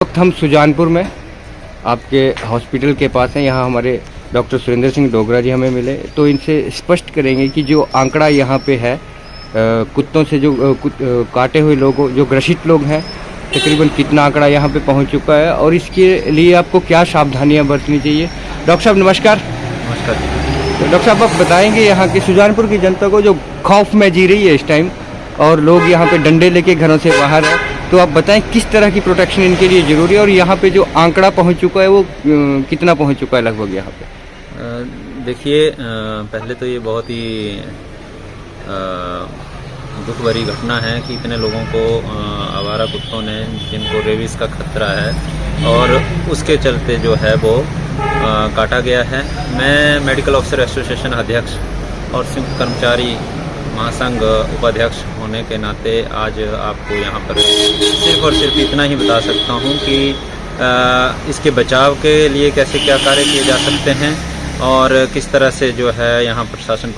वक्त हम सुजानपुर में आपके हॉस्पिटल के पास हैं। यहाँ हमारे डॉक्टर सुरेंद्र सिंह डोगरा जी हमें मिले, तो इनसे स्पष्ट करेंगे कि जो आंकड़ा यहाँ पे है कुत्तों से जो काटे हुए लोगों जो ग्रसित लोग हैं, तकरीबन कितना आंकड़ा यहाँ पे पहुँच चुका है और इसके लिए आपको क्या सावधानियाँ बरतनी चाहिए। डॉक्टर साहब नमस्कार। नमस्कार जी। तो डॉक्टर साहब आप बताएंगे यहाँ की सुजानपुर की जनता को जो खौफ में जी रही है इस टाइम और लोग यहाँ पे डंडे लेके घरों से बाहर है, तो आप बताएं किस तरह की प्रोटेक्शन इनके लिए ज़रूरी है और यहाँ पे जो आंकड़ा पहुँच चुका है वो कितना पहुँच चुका है लगभग यहाँ पे। देखिए, पहले तो ये बहुत ही दुख भरी घटना है कि इतने लोगों को आवारा कुत्तों ने, जिनको रेबीज़ का खतरा है और उसके चलते जो है वो काटा गया है। मैं मेडिकल ऑफिसर एसोसिएशन अध्यक्ष और संयुक्त कर्मचारी महासंघ उपाध्यक्ष होने के नाते आज आपको यहाँ पर सिर्फ और सिर्फ इतना ही बता सकता हूँ कि इसके बचाव के लिए कैसे क्या कार्य किए जा सकते हैं और किस तरह से जो है यहाँ प्रशासन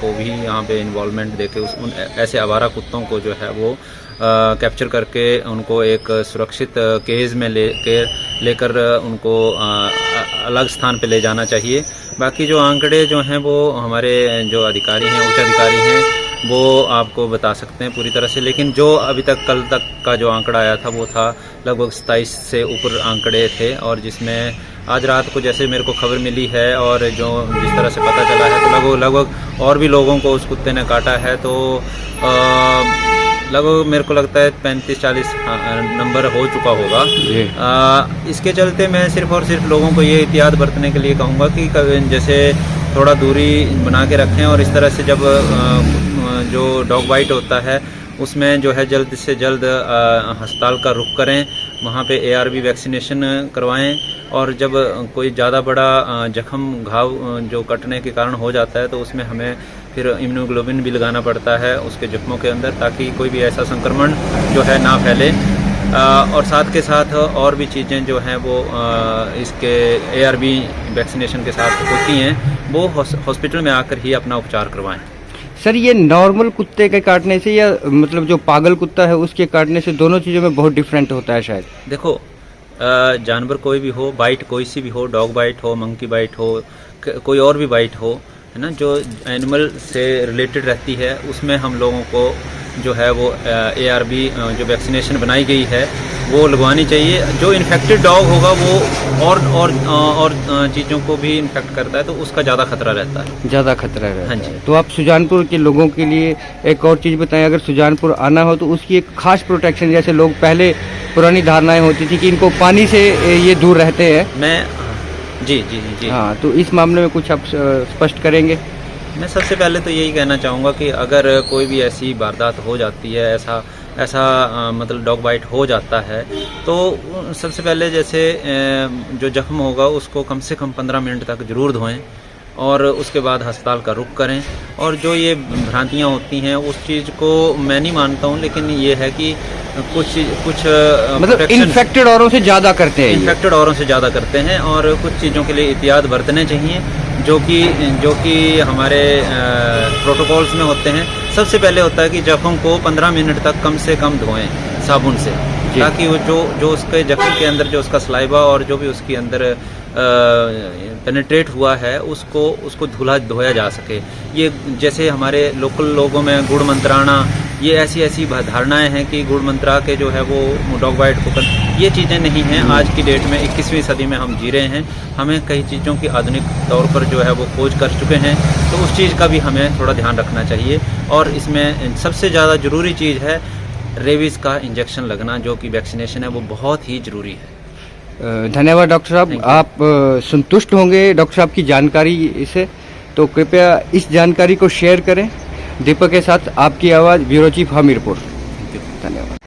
को भी यहाँ पे इन्वॉल्वमेंट देके उन ऐसे आवारा कुत्तों को जो है वो कैप्चर करके उनको एक सुरक्षित केज में लेकर उनको अलग स्थान पे ले जाना चाहिए। बाकी जो आंकड़े जो हैं वो हमारे जो अधिकारी हैं, उच्च अधिकारी हैं, वो आपको बता सकते हैं पूरी तरह से, लेकिन जो अभी तक कल तक का जो आंकड़ा आया था वो था लगभग 27 से ऊपर आंकड़े थे और जिसमें आज रात को जैसे मेरे को खबर मिली है और जो जिस तरह से पता चला है तो लगभग और भी लोगों को उस कुत्ते ने काटा है, तो लगभग मेरे को लगता है 35-40 नंबर हो चुका होगा। इसके चलते मैं सिर्फ और सिर्फ लोगों को ये एहतियात बरतने के लिए कहूँगा कि जैसे थोड़ा दूरी बना के रखें और इस तरह से जब जो डॉग बाइट होता है उसमें जो है जल्द से जल्द अस्पताल का रुख करें, वहाँ पे ARV वैक्सीनेशन करवाएं और जब कोई ज़्यादा बड़ा जख्म घाव जो कटने के कारण हो जाता है तो उसमें हमें फिर इम्यूनोग्लोबिन भी लगाना पड़ता है उसके जख्मों के अंदर, ताकि कोई भी ऐसा संक्रमण जो है ना फैले। और साथ के साथ और भी चीज़ें जो हैं वो इसके ARV वैक्सीनेशन के साथ होती हैं, वो हॉस्पिटल में आकर ही अपना उपचार करवाएं। सर ये नॉर्मल कुत्ते के काटने से या मतलब जो पागल कुत्ता है उसके काटने से दोनों चीज़ों में बहुत डिफरेंट होता है शायद। देखो, जानवर कोई भी हो, बाइट कोई सी भी हो, डॉग बाइट हो, मंकी बाइट हो, कोई और भी बाइट हो, है ना, जो एनिमल से रिलेटेड रहती है उसमें हम लोगों को जो है वो ARV जो वैक्सीनेशन बनाई गई है वो लगवानी चाहिए। जो इन्फेक्टेड डॉग होगा वो और चीज़ों को भी इन्फेक्ट करता है तो उसका ज़्यादा खतरा रहता है। ज़्यादा खतरा रहता है। हाँ जी। तो आप सुजानपुर के लोगों के लिए एक और चीज़ बताएं, अगर सुजानपुर आना हो तो उसकी एक खास प्रोटेक्शन, जैसे लोग पहले पुरानी धारणाएं होती थी कि इनको पानी से ये दूर रहते हैं। जी। हाँ, तो इस मामले में कुछ आप स्पष्ट करेंगे। मैं सबसे पहले तो यही कहना चाहूँगा कि अगर कोई भी ऐसी वारदात हो जाती है, ऐसा मतलब डॉग बाइट हो जाता है, तो सबसे पहले जैसे जो जख्म होगा उसको कम से कम 15 मिनट तक जरूर धोएं और उसके बाद अस्पताल का रुख करें। और जो ये भ्रांतियाँ होती हैं उस चीज़ को मैं नहीं मानता हूँ, लेकिन ये है कि कुछ मतलब इन्फेक्टेड औरों से ज़्यादा करते हैं और कुछ चीज़ों के लिए एहतियात बरतने चाहिए जो कि हमारे प्रोटोकॉल्स में होते हैं। सबसे पहले होता है कि जख्म को 15 मिनट तक कम से कम धोएं साबुन से, ताकि वो जो उसके जख्म के अंदर जो उसका सलाइवा और जो भी उसके अंदर पेनिट्रेट हुआ है उसको धोया जा सके। ये जैसे हमारे लोकल लोगों में गुड़ मंत्राना, ये ऐसी धारणाएं हैं कि गुड़ मंत्रा के जो है वो डॉग बाइट को ये चीज़ें नहीं हैं। आज की डेट में 21वीं सदी में हम जी रहे हैं, हमें कई चीज़ों की आधुनिक तौर पर जो है वो खोज कर चुके हैं, तो उस चीज़ का भी हमें थोड़ा ध्यान रखना चाहिए। और इसमें सबसे ज़्यादा ज़रूरी चीज़ है रेबीज़ का इंजेक्शन लगना, जो कि वैक्सीनेशन है, वो बहुत ही ज़रूरी है। धन्यवाद डॉक्टर साहब। आप संतुष्ट होंगे डॉक्टर साहब की जानकारी से, तो कृपया इस जानकारी को शेयर करें। दीपक के साथ आपकी आवाज़, ब्यूरो चीफ हमीरपुर। धन्यवाद।